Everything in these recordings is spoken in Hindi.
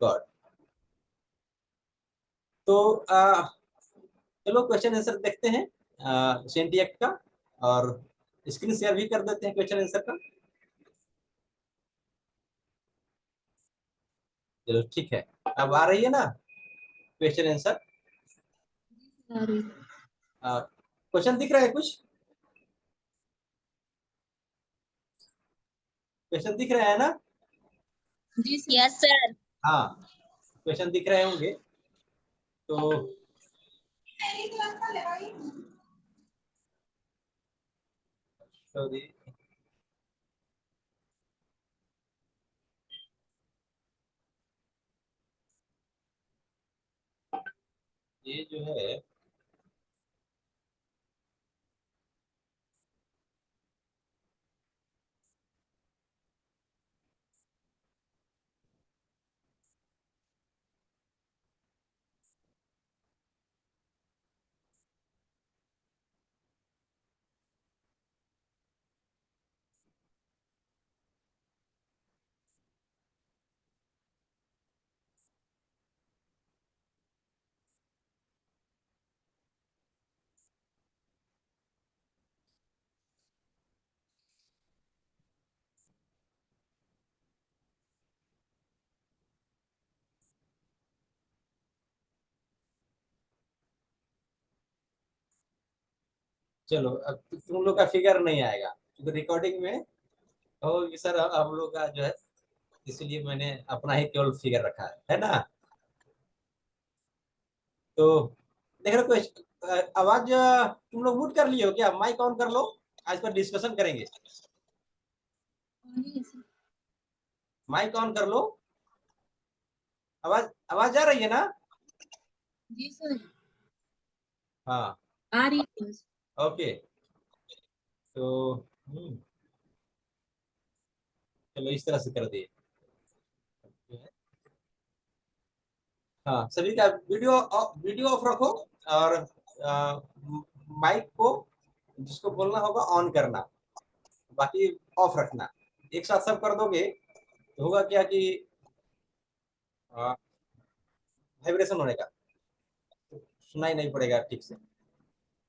गॉड। तो चलो क्वेश्चन आंसर देखते हैं सेंटी एक्ट का, और स्क्रीन शेयर भी कर देते हैं क्वेश्चन आंसर का। चलो ठीक है, अब आ रही है ना क्वेश्चन आंसर? क्वेश्चन दिख रहा है कुछ? क्वेश्चन दिख रहा है ना? जी यस सर। हाँ, क्वेश्चन दिख रहे होंगे तो सॉरी, ये जो है चलो, अब तुम लोग का फिगर नहीं आएगा क्योंकि रिकॉर्डिंग में हो कि सर हम लोग का जो है, इसलिए मैंने अपना ही केवल फिगर रखा है ना। तो देख रहे हो आवाज तुम लोग म्यूट कर लिए हो क्या? माइक ऑन कर लो, आज पर डिस्कशन करेंगे। माइक ऑन कर लो, आवाज आवाज आ रही है ना? जी सर हाँ आ रही है। ओके। तो चलो इस तरह से कर दिए। हाँ, सभी का वीडियो वीडियो ऑफ रखो, और माइक को जिसको बोलना होगा ऑन करना, बाकी ऑफ रखना। एक साथ सब कर दोगे तो होगा क्या कि वाइब्रेशन होने का, सुनाई नहीं पड़ेगा ठीक से।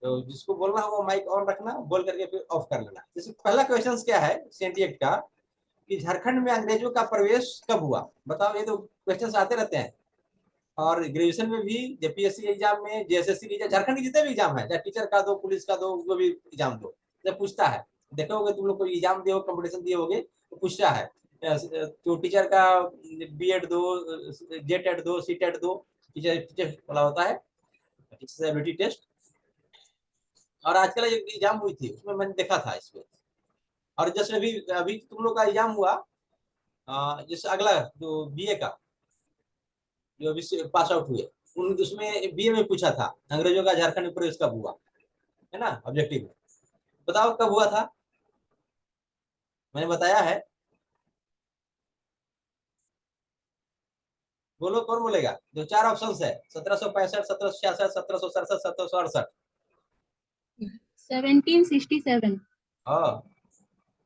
तो जिसको बोलना होगा माइक ऑन रखना, बोल करके फिर ऑफ कर लेना। जैसे पहला क्वेश्चन क्या है सेंटी एक्ट का, कि झारखंड में अंग्रेजों का प्रवेश कब हुआ? बताओ, ये तो क्वेश्चन आते रहते हैं, और ग्रेजुएशन में भी, जेपीएससी एग्जाम में, जेएसएससी की, झारखंड के जितने भी एग्जाम है, चाहे टीचर का दो, पुलिस का दो, जो भी एग्जाम दो, जब पूछता है, देखोगे तुम लोग कोई एग्जाम दिए हो, कंपटीशन दिए होगे, तो पूछता है तो टीचर का बीएड दो, जेटेड दो, सीटेड दो, टीचर टीचर वाला होता है, टीचर एबिलिटी टेस्ट। और आजकल एक एग्जाम हुई थी, उसमें मैंने देखा था इसमें। और जैसे अभी अभी तुम लोग का एग्जाम हुआ, जैसे अगला जो बीए का, जो अभी पास आउट हुए, उन उसमें बीए में पूछा था अंग्रेजों का झारखंड में प्रवेश कब हुआ, है ना, ऑब्जेक्टिव में। बताओ कब हुआ था? मैंने बताया है, बोलो कौन बोलेगा? जो चार ऑप्शन है, 1765, 1766, 1767, 1768। 1767। हाँ,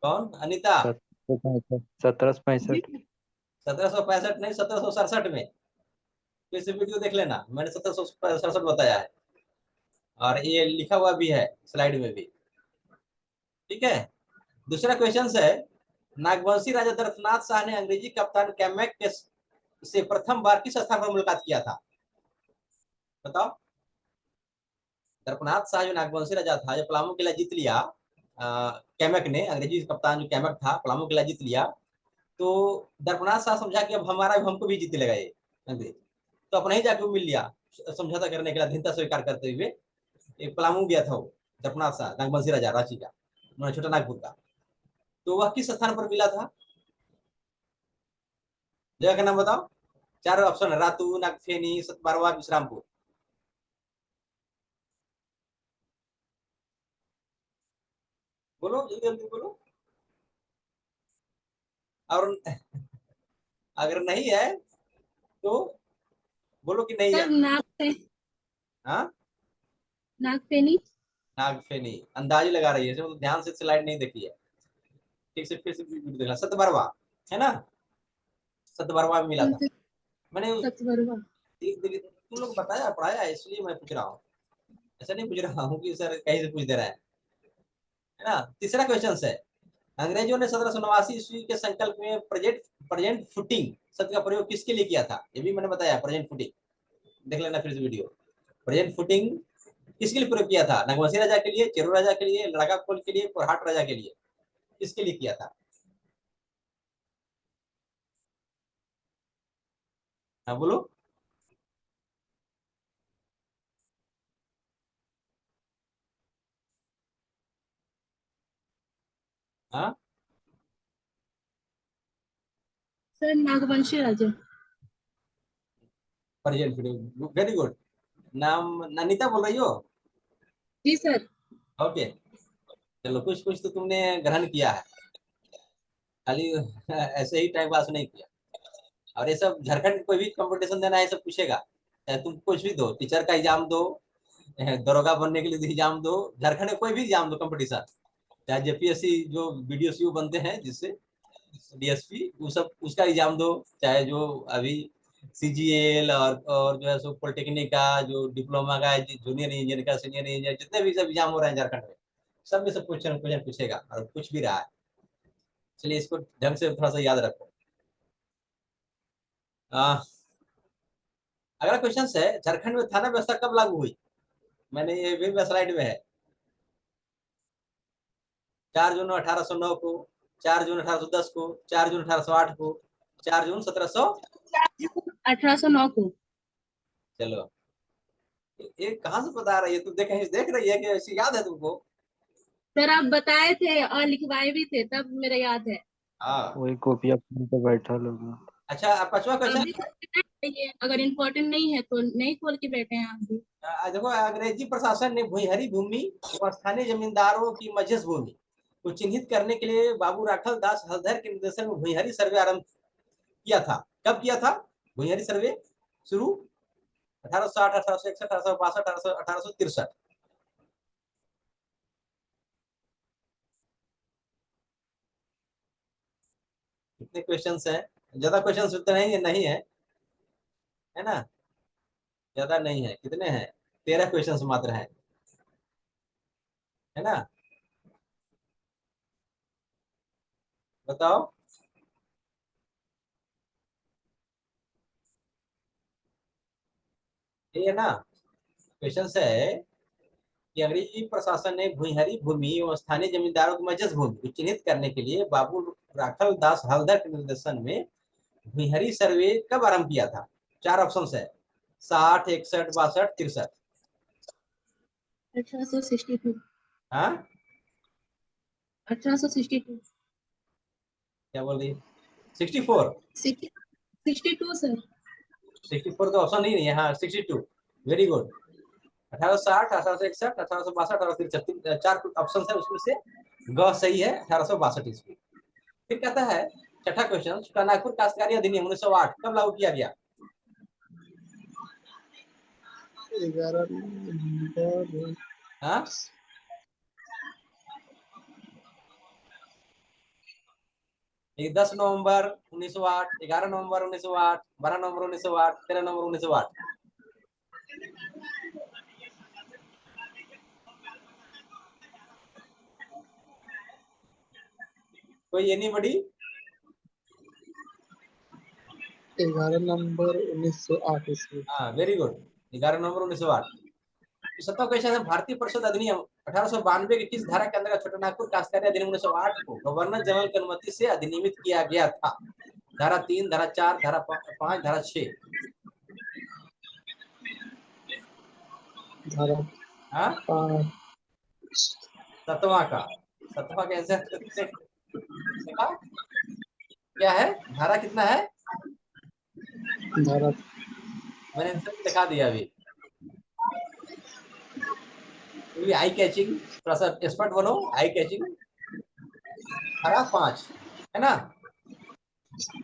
कौन? अनीता? 1765। 1765 नहीं, 1767 में। फिर से वीडियो देख लेना, मैंने 1767 बताया है, और ये लिखा हुआ भी है स्लाइड में भी। ठीक है, दूसरा क्वेश्चन है, नागवंशी राजा दर्पनाथ शाह ने अंग्रेजी कप्तान कैमेक के से प्रथम बार किस स्थान पर मुलाकात किया था? बताओ। दर्पनाथ शाह जो नागवंशी राजा था, जो पलामू किला जीत लिया, कैमक ने, अंग्रेजी कप्तान जो कैमक था, पलामू किला जीत लिया, तो दर्पनाथ शाह समझा कि अब हमारा हमको भी जीत लेगा ये अंग्रेज, तो अपना ही जाके मिल लिया, समझौता करने के लिए अधीनता स्वीकार करते हुए। पलामू गया था वो दर्पनाथ शाह, नागवंशी राजा रांची का, छोटा नागपुर का। तो वह किस स्थान पर मिला था? जगह का नाम बताओ। चार ऑप्शन है, रातू, नागफेनी, सतबारवा, विश्रामपुर। बोलो जल्दी जल्दी बोलो। और अगर नहीं है तो बोलो कि नहीं है। सर हाँ, नागफेनी। नागफेनी अंदाज लगा रही है, तो ध्यान से स्लाइड नहीं देखी है, ठीक से फिर से वीडियो देखना। सतबरवा है ना, सतबरवा में मिला था। मैंने सतवर्वा। तुम लोग बताया पढ़ाया है, इसलिए मैं पूछ रहा हूँ, ऐसा नहीं पूछ रहा हूँ कि सर कहीं से पूछ दे रहा है ना। तीसरा क्वेश्चन है, अंग्रेजों ने 1789 ईस्वी के संकल्प में प्रेजेंट प्रेजेंट फुटिंग शब्द का प्रयोग किसके लिए किया था? ये भी मैंने बताया, प्रेजेंट फुटिंग देख लेना फिर से वीडियो। प्रेजेंट फुटिंग किसके लिए प्रयोग किया था? नगवंशी राजा के लिए, चेरू राजा के लिए, लड़का कोल के लिए, कोरहाट राजा के लिए, किसके लिए किया था? हाँ बोलो। हाँ सर नागवंशी राजा। Present footing, very good. नाम ननीता बोल रही हो? जी सर। ओके, चलो कुछ कुछ तो तुमने ग्रहण किया है, खाली ऐसे ही टाइम पास नहीं किया। और ये सब झारखंड कोई भी कंपटीशन देना है सब पूछेगा, चाहे तुम कुछ भी दो, टीचर का एग्जाम दो, दरोगा बनने के लिए एग्जाम दो, झारखंड में कोई भी एग्जाम दो कंपटीशन, चाहे जेपीएससी जो बीडीएसयू बनते हैं जिससे डीएसपी, वो सब उसका एग्जाम दो, चाहे जो अभी सीजीएल और जो है सो पॉलिटेक्निक का जो डिप्लोमा का जूनियर इंजीनियर का, सीनियर इंजीनियर, जितने भी सब एग्जाम हो रहे हैं झारखंड में, सब में सब क्वेश्चन क्वेश्चन पूछेगा और कुछ भी रहा है। चलिए इसको ढंग से थोड़ा सा याद रखो। अगला क्वेश्चन है, झारखंड में थाना व्यवस्था कब लागू हुई? मैंने ये भी स्लाइड में है। 4 जून 1809 को, 4 जून 1810 को, 4 जून 1808 को, 4 जून 1700। 1809 को। चलो, ये कहाँ से पता रही है? तू देख रही है कि ऐसी याद है तुमको? सर आप बताए थे और लिखवाए भी थे, तब मेरा याद है। हाँ। वही कॉपिया खोल के बैठा लोग। अच्छा, अब पांचवा क्वेश्चन। अभी तक नहीं चाहिए, अगर इम्पोर्टेंट नहीं है तो नहीं खोल के बैठे हैं आप भी। देखो, अंग्रेजी प्रशासन ने भूहरी भूमि व स्थानीय जमींदारों की मझस भूमि को चिन्हित करने के लिए बाबू राखल दास हलधर के निर्देशन में भूहरी सर्वे आरंभ किया था। कब किया था भूहरी सर्वे शुरू? 1860, 1861, 1862, 1863। कितने क्वेश्चंस हैं? ज्यादा क्वेश्चंस उत्तर नहीं है, नहीं है, है ना? ज्यादा नहीं है, कितने हैं? 13 क्वेश्चंस मात्र हैं, है ना? बताओ। ये है ना क्वेश्चन है कि अंग्रेजी प्रशासन ने भूहरी भूमि एवं स्थानीय जमींदारों की मजस भूमि को चिन्हित करने के लिए बाबू राखल दास हलदर के निर्देशन में भूहरी सर्वे कब आरंभ किया था? 4 ऑप्शन है, 60, 61, 62, 63। 1862। हाँ, 1862। क्या बोल रही? 64? 62 सर। 64 तो ऑप्शन ही नहीं है। हाँ, 62, वेरी गुड। 1860, 1861, 1862, 1863, 4 ऑप्शन है, उसमें से ग सही है, 1862 ईस्वी। फिर कहता है छठा क्वेश्चन, नागपुर काश्तकारी अधिनियम 1908 कब लागू किया गया? 11 हाँ, ये 10 नवंबर 1908, 11 नवंबर 1908, 12 नवंबर 1908, 13 नवंबर 1908। कोई एनीबॉडी? 11 नवंबर 1908 ईस्वी। हाँ, वेरी गुड, 11 नवंबर 1908। सत्तर क्वेश्चन है, भारतीय परिषद अधिनियम 1892 के किस धारा के अंतर्गत छोटानागपुर काश्तकारी अधिनियम 1908 को गवर्नर जनरल की अनुमति से अधिनियमित किया गया था? धारा 3, धारा 4, धारा 5, धारा 6। धारा हाँ, 5। सतवा का, सतवा का आंसर क्या है? धारा कितना है? धारा मैंने आंसर दिखा दिया अभी। आई कैचिंग, थोड़ा सा एक्सपर्ट बनो, आई कैचिंग। धारा 5 है ना?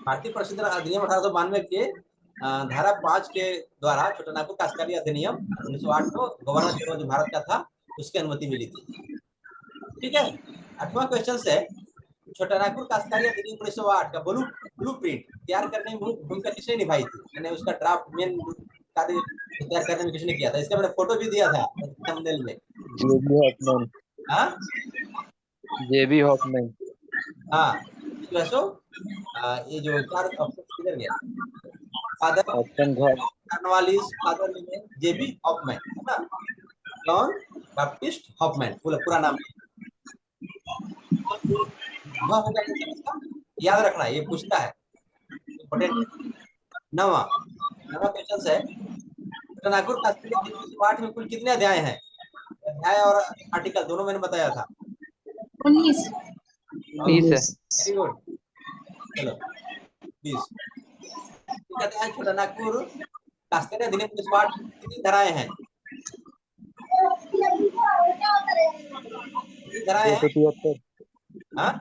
भारतीय परिषद अधिनियम 1892 के धारा 5 के द्वारा छोटानागपुर काश्तकारी अधिनियम 1908 को गवर्नर जनरल जो भारत का था उसकी अनुमति मिली थी। ठीक है। 8वां क्वेश्चन है, छोटानागपुर काश्तकारी अधिनियम 1908 का बोलू ब्लूप्रिंट तैयार करने में भूमिका किसने निभाई थी, मैंने उसका ड्राफ्ट मेन कार्य तैयार करने में किसने किया था, इसका मैंने फोटो भी दिया था थंबनेल में। जेबी हॉफमैन। हाँ जेबी हॉफमैन। हाँ, जो है सो ये जो चार ऑप्शन किधर गया, फादर ऑप्शन घ। कार्नवालिस, फादर नेम जेबी हॉफमैन, है ना, जॉन बैप्टिस्ट हॉफमैन, पूरा नाम। वह होगा क्वेश्चन इसका, याद रखना, ये पूछता है इंपॉर्टेंट। नवा नवा क्वेश्चन है, नागपुर शास्त्रीय पाठ में कुल कितने अध्याय हैं, अध्याय और आर्टिकल दोनों मैंने बताया था। 19। 30 है। वेरी गुड, चलो 20। कहते हैं छोटा नागपुर शास्त्रीय अधिनियम पाठ कितनी धाराएं हैं, कितनी धाराएं हैं, 273। हाँ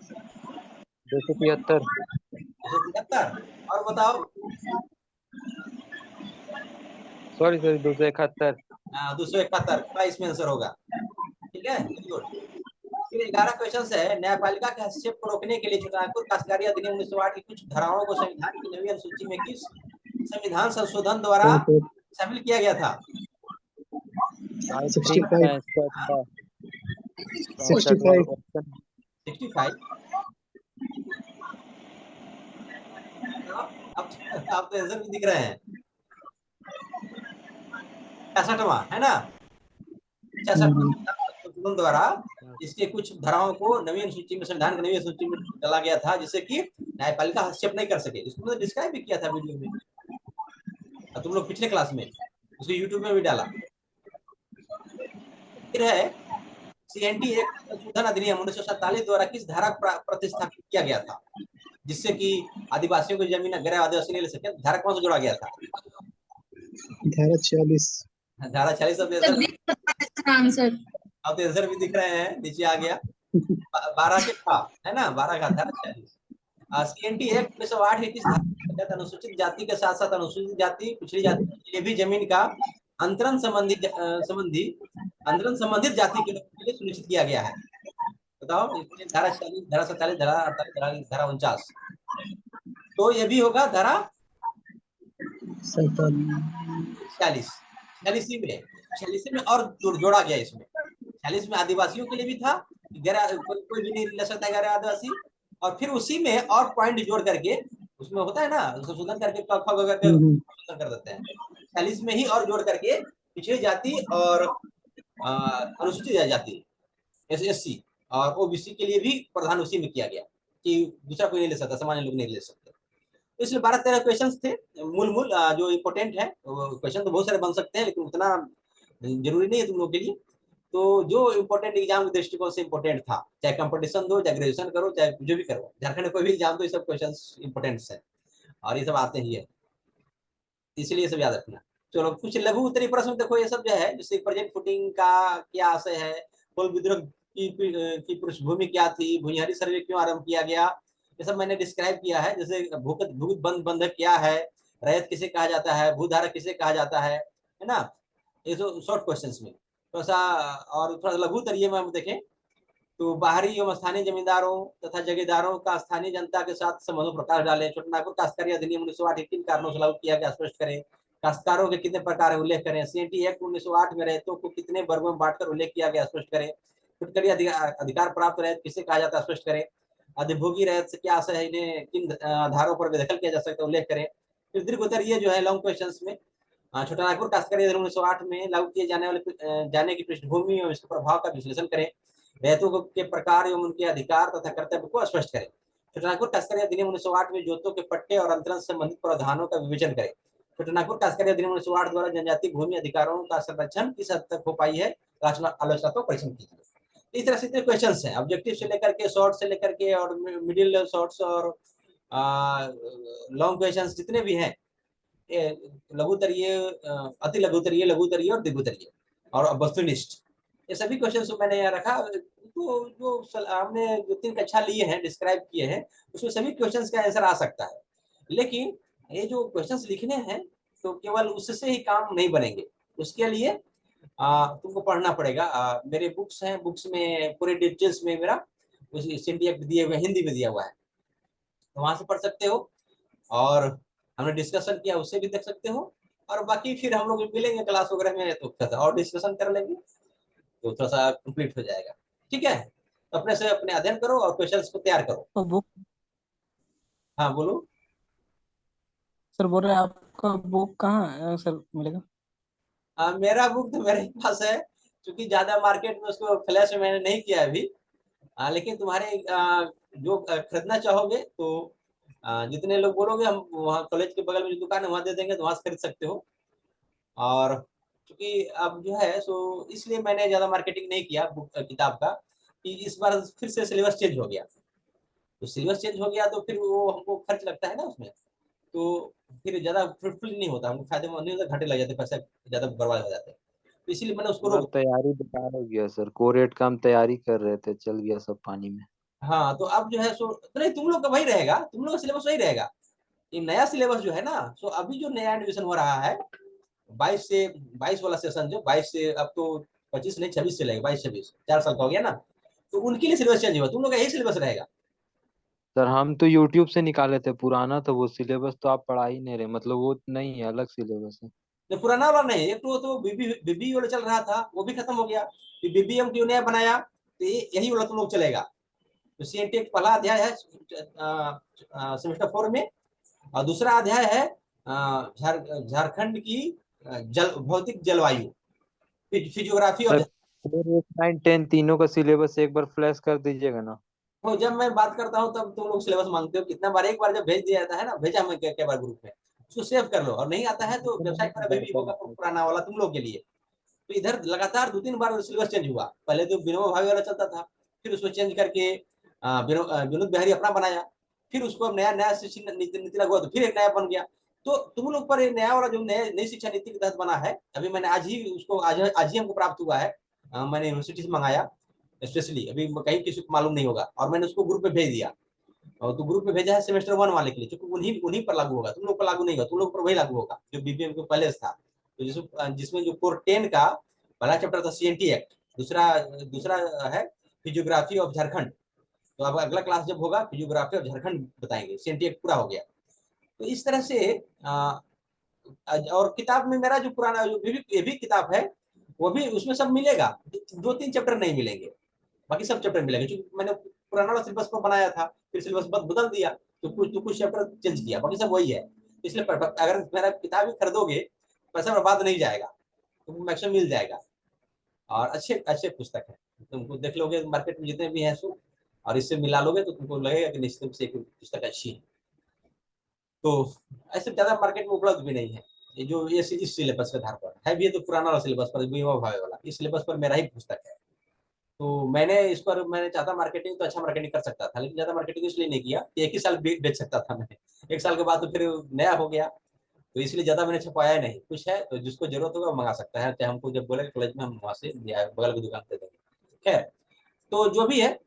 273। 273, और बताओ, सॉरी 271। 271 का इसमें आंसर होगा, ठीक है, वेरी गुड। फिर 11 क्वेश्चन है, न्यायपालिका के हस्तक्षेप को रोकने के लिए छोटानागपुर काश्तकारी अधिनियम 1908 की कुछ धाराओं को संविधान की नवी अनुसूची में किस संविधान संशोधन द्वारा शामिल किया गया था, 65। 65। अब तो आंसर भी दिख रहे हैं, 66वां है ना, 66वां संशोधन द्वारा इसके कुछ धाराओं को नवी अनुसूची में, संविधान की नवी अनुसूची में डाला गया था, जिससे कि न्यायपालिका हस्तक्षेप नहीं कर सके। इसको मैंने डिस्क्राइब भी किया था वीडियो में, तुम लोग पिछले क्लास में, उसको यूट्यूब में भी डाला। फिर है सीएनटी एक्ट संशोधन अधिनियम 1947 द्वारा किस धारा प्रतिस्थापित किया गया था, जिससे कि आदिवासियों की जमीन गैर आदिवासी नहीं ले सके, धारा कौन सा जोड़ा गया था, धारा 46। धारा 46। आंसर अब तो आंसर भी दिख रहे हैं, नीचे आ गया 12 के था, है ना, 12 का धारा 46। सीएनटी एक्ट 1908 की किस धारा के तहत अनुसूचित जाति के साथ साथ अनुसूचित जाति, पिछड़ी जाति के लिए भी जमीन का अंतरण संबंधित जाति के लोगों के लिए सुनिश्चित किया गया है, बताओ, इसमें धारा 46, धारा 47, धारा 48, धारा 49, तो ये भी होगा धारा 46। 46 में और जोड़ा गया, इसमें 46 में आदिवासियों के लिए भी था, कोई भी नहीं ले सकता गैर आदिवासी, और फिर उसी में और पॉइंट जोड़ करके, उसमें होता है ना संशोधन करके संशोधन कर देते हैं, 46 में ही और जोड़ करके पिछड़ी जाति और अनुसूचित जाति SC और ओबीसी के लिए भी प्रावधान उसी में किया गया कि दूसरा कोई नहीं ले सकता, सामान्य लोग नहीं ले सकते। तो इसलिए 12-13 क्वेश्चन थे मूल जो इम्पोर्टेंट है, क्वेश्चन तो बहुत सारे बन सकते हैं, लेकिन उतना जरूरी नहीं है तुम लोग के लिए। तो जो इम्पोर्टेंट एग्जाम के दृष्टिकोण से इम्पोर्टेंट था, चाहे कंपटीशन दो, चाहे ग्रेजुएशन करो, चाहे जो भी करो, झारखंड में कोई भी एग्जाम दो, ये सब क्वेश्चन इम्पोर्टेंट है और ये सब आते ही है, इसलिए सब याद रखना। चलो कुछ लघु उत्तरी प्रश्न देखो, ये सब जो है, जैसे प्रेजेंट फुटिंग का क्या आशय है, कोल विद्रोह की पृष्ठभूमि क्या थी, भुइयारी सर्वे क्यों आरंभ किया गया, ये सब मैंने डिस्क्राइब किया है। जैसे भूत बंधक क्या है, रैयत किसे कहा जाता है, भूधारक किसे कहा जाता है ना, ये जो शॉर्ट क्वेश्चंस में थोड़ा सा, और थोड़ा लघु तरीके में हम देखें तो बाहरी एवं स्थानीय जमींदारों तथा जगीरदारों का स्थानीय जनता के साथ संबंधों प्रकाश डालें, छोटानागपुर काश्तकारी अधिनियम 1908 किन कारणों से लागू किया गया स्पष्ट करें, काश्तकारों के कितने प्रकार उल्लेख करें, सीएनटी एक्ट 1908 में रैयतों को कितने वर्गों में बांटकर उल्लेख किया गया स्पष्ट करें, फुटकरी अधिकार प्राप्त रैयत किसे कहा जाता है स्पष्ट करें, अधिभोगी रैयत से क्या आशय है, इन्हें किन आधारों पर बेदखल किया जा सकता है उल्लेख करें। फिर दीर्घ उत्तर ये जो है लॉन्ग क्वेश्चन में, छोटानागपुर काश्तकारी अधिनियम 1908 में लागू किए जाने की पृष्ठभूमि और इसके प्रभाव का विश्लेषण करें, रैयतों के प्रकार एवं उनके अधिकार तथा कर्तव्य को स्पष्ट करें। छोटानागपुर काश्तकारी अधिनियम 1908 में जोतों के पट्टे और अंतरण से संबंधित प्रावधानों का विवेचन करें। छोटानागपुर काश्तकारी अधिनियम 1908 द्वारा जनजातीय भूमि अधिकारों का संरक्षण किस हद तक हो पाई है, आलोचनात्मक परीक्षण कीजिए। इस तरह से इतने क्वेश्चन हैं, ऑब्जेक्टिव से लेकर के, शॉर्ट से लेकर के, और मिडिल, शॉर्ट्स और लॉन्ग क्वेश्चन जितने भी हैं, लघुतरीय, अति लघुतरीय, लघुतरीय और दीर्घोत्तरीय और वस्तुनिष्ठ, ये सभी क्वेश्चन मैंने यहाँ रखा। तो जो हमने 2-3 कक्षा लिए हैं, डिस्क्राइब किए हैं, उसमें सभी क्वेश्चंस का आंसर आ सकता है, लेकिन ये जो क्वेश्चंस लिखने हैं तो केवल उससे ही काम नहीं बनेंगे, उसके लिए तुमको पढ़ना पड़ेगा। मेरे बुक्स हैं, बुक्स में पूरे डिटेल्स में मेरा सीएनटी एक्ट दिए हुए, हिंदी में दिया हुआ है, तो वहां से पढ़ सकते हो। और हमने डिस्कशन किया उससे भी देख सकते हो। और बाकी फिर हम लोग मिलेंगे क्लास वगैरह में तो थोड़ा सा और डिस्कशन कर लेंगे, तो थोड़ा सा कंप्लीट हो जाएगा। ठीक है, तो अपने से अपने अध्ययन करो और क्वेश्चंस को तैयार करो। तो बुक हाँ बोलो। सर बोल रहे हैं आपका बुक कहाँ सर मिलेगा? मेरा बुक तो मेरे पास है, क्योंकि ज्यादा मार्केट में उसको फ्लैश में मैंने नहीं किया अभी। लेकिन तुम्हारे जो खरीदना चाहोगे तो जितने लोग बोलोगे हम वहाँ कॉलेज के बगल में जो दुकान है वहाँ दे देंगे, तो वहाँ से खरीद सकते हो। और क्योंकि अब जो है सो इसलिए मैंने ज्यादा मार्केटिंग नहीं किया बुक किताब का, कि इस बार फिर से सिलेबस चेंज हो गया। तो सिलेबस चेंज हो गया तो फिर वो हमको खर्च लगता है ना उसमें, तो फिर ज्यादा फ्रूटफुल नहीं होता, हमको फायदेमंद नहीं होता, घाटे लग जाते, पैसे ज्यादा बर्बाद हो जाते हैं। तो इसीलिए मैंने उसको बार रोक। तैयारी बेकार हो गया सर, कोरेट का हम तैयारी कर रहे थे, चल गया सब पानी में। हाँ तो अब जो है सो तो नहीं, तुम लोग का वही रहेगा, तुम लोग का सिलेबस वही रहेगा। ये नया सिलेबस जो है ना, सो अभी जो नया एडमिशन हो रहा है 22 वाला सेशन, जो 22 से अब तो 25 नहीं 26 से लगेगा, 22 26 4 साल का हो गया ना, तो उनके लिए सिलेबस चेंज हुआ, तुम लोग का यही सिलेबस रहेगा। सर हम तो यूट्यूब से निकाले थे पुराना, तो वो सिलेबस तो आप पढ़ा ही नहीं रहे, मतलब वो नहीं है, अलग सिलेबस है। तो पुराना वाला नहीं, एक तो बीबी बीबी वाला चल रहा था, वो भी खत्म हो गया। बीबीएम क्यों नया बनाया, तो यही वाला तुम लोग चलेगा। तो सीएनटी एक पहला अध्याय है सेमेस्टर 4 में, और दूसरा अध्याय है झारखंड की जल भौतिक जलवायु, फिजियोग्राफी और। सर 4, 8, 9, 10 तीनों का सिलेबस एक बार फ्लैश कर दीजिएगा ना। तो जब मैं बात करता हूँ तब तुम लोग सिलेबस मांगते हो, कितना बार, एक बार जब भेज दिया जाता है ना, भेजा मैं क्या क्या बार ग्रुप में, उसको सेव कर लो, और नहीं आता है तो वेबसाइट पर अभी भी होगा पुराना वाला तुम लोग के लिए। तो इधर लगातार 2 3 बार सिलेबस चेंज हुआ, पहले तो विनोबा भावे वाला चलता था, फिर उसको चेंज करके विनोद बिहारी अपना बनाया, फिर उसको अब नया नया शिक्षा नीति लागू हुआ तो फिर एक नया बन गया। तो तुम लोग पर एक नया वाला जो नई शिक्षा नीति के तहत बना है, अभी मैंने आज ही हमको प्राप्त हुआ है। मैंने यूनिवर्सिटी से मंगाया स्पेशली, अभी कहीं किसी को मालूम नहीं होगा, और मैंने उसको ग्रुप में भेज दिया। और तो ग्रुप में भेजा है सेमेस्टर 1 वाले के लिए, क्योंकि उन्हीं उन्हीं पर लागू होगा, तुम लोग पर लागू नहीं होगा, तुम लोग पर वही लागू होगा जो बीबीएम के पहले था। तो जिसमें जो कोर 10 का पहला चैप्टर था सीएनटी एक्ट, दूसरा दूसरा है फिजियोग्राफी ऑफ झारखंड। तो अब अगला क्लास जब होगा फिजियोग्राफी ऑफ झारखंड बताएंगे, सीएनटी एक्ट पूरा हो गया। तो इस तरह से और किताब में मेरा जो पुराना जो ये भी किताब है, वो भी उसमें सब मिलेगा, 2 3 चैप्टर नहीं मिलेंगे, बाकी सब चैप्टर मिलेंगे, क्योंकि मैंने पुराना वाला सिलेबस को बनाया था, फिर सिलेबस बदल दिया, तो कुछ चैप्टर चेंज किया, बाकी सब वही है। इसलिए अगर मेरा किताब ही खरीदोगे, पैसा बर्बाद नहीं जाएगा, तो मैक्सिमम मिल जाएगा। और अच्छे अच्छे पुस्तक है, तुमको देख लोगे मार्केट में जितने भी हैं सो, और इससे मिला लोगे तो तुमको लगेगा कि निश्चित रूप से एक पुस्तक अच्छी है। तो ऐसे ज्यादा मार्केट में उपलब्ध भी नहीं है, ये जो ये इस सिलेबस के आधार पर है भी, है तो पुराना वाला सिलेबस पर विनोबा भावे वाला, इस सिलेबस पर मेरा ही पुस्तक है। तो मैंने इस पर मैंने चाहता मार्केटिंग तो अच्छा मार्केटिंग कर सकता था, लेकिन ज्यादा मार्केटिंग इसलिए नहीं किया कि एक ही साल बेच सकता था मैंने, एक साल के बाद तो फिर नया हो गया, तो इसलिए ज्यादा मैंने छपाया नहीं। कुछ है तो जिसको जरूरत होगा मंगा सकता है, चाहे हमको जब बोले कॉलेज में हम वहां से बगल की दुकान पे देंगे। खैर, तो जो भी है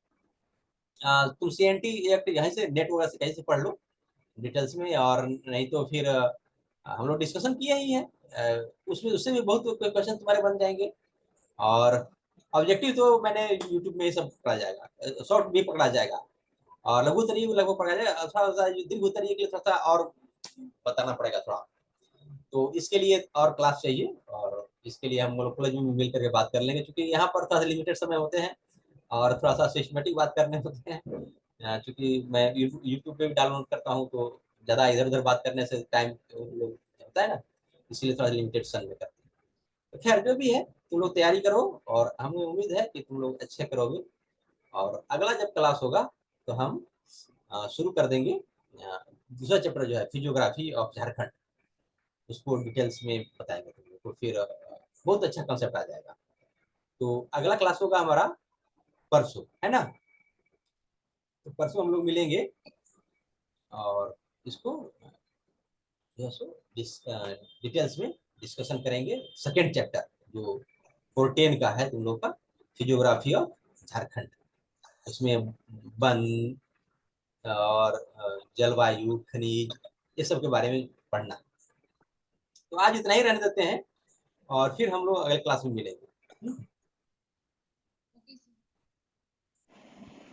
तुम सीएनटी एक्ट यहीं से नेट वगैरह से कहीं से पढ़ लो डिटेल्स में, और नहीं तो फिर हम लोग डिस्कशन किए ही हैं, उसमें उससे भी बहुत क्वेश्चन तुम्हारे बन जाएंगे। और ऑब्जेक्टिव तो मैंने यूट्यूब में ही सब पढ़ा जाएगा, शॉर्ट भी पकड़ा जाएगा, और लघु उत्तरीय भी लगभग पढ़ा जाएगा, थोड़ा सा दीर्घ उत्तरीय के लिए थोड़ा सा और बताना पड़ेगा थोड़ा। तो इसके लिए और क्लास चाहिए, और इसके लिए हम लोग कॉलेज में मिल करके बात कर लेंगे, क्योंकि यहाँ पर थोड़ा सा लिमिटेड समय होते हैं, और थोड़ा सा सिस्टमेटिक बात करने होते हैं, क्योंकि मैं यूट्यूब पे भी डाउनलोड करता हूँ, तो ज़्यादा इधर उधर बात करने से टाइम होता है ना, इसलिए थोड़ा लिमिटेड सन में करते हैं। तो खैर जो भी है, तुम लोग तैयारी करो, और हमें उम्मीद है कि तुम लोग अच्छे करोगे। और अगला जब क्लास होगा तो हम शुरू कर देंगे दूसरा चैप्टर जो है फिजियोग्राफी ऑफ झारखंड, उसको डिटेल्स में बताएंगे तुम लोग को, फिर बहुत अच्छा कंसेप्ट आ जाएगा। तो अगला क्लास होगा हमारा परसों, है ना, तो परसों हम लोग मिलेंगे, और इसको डिटेल्स में डिस्कशन करेंगे। सेकेंड चैप्टर जो 410 का है तुम लोग का, फिजियोग्राफी ऑफ झारखंड, उसमें वन और जलवायु खनिज ये सब के बारे में पढ़ना। तो आज इतना ही रहने देते हैं, और फिर हम लोग अगले क्लास में मिलेंगे।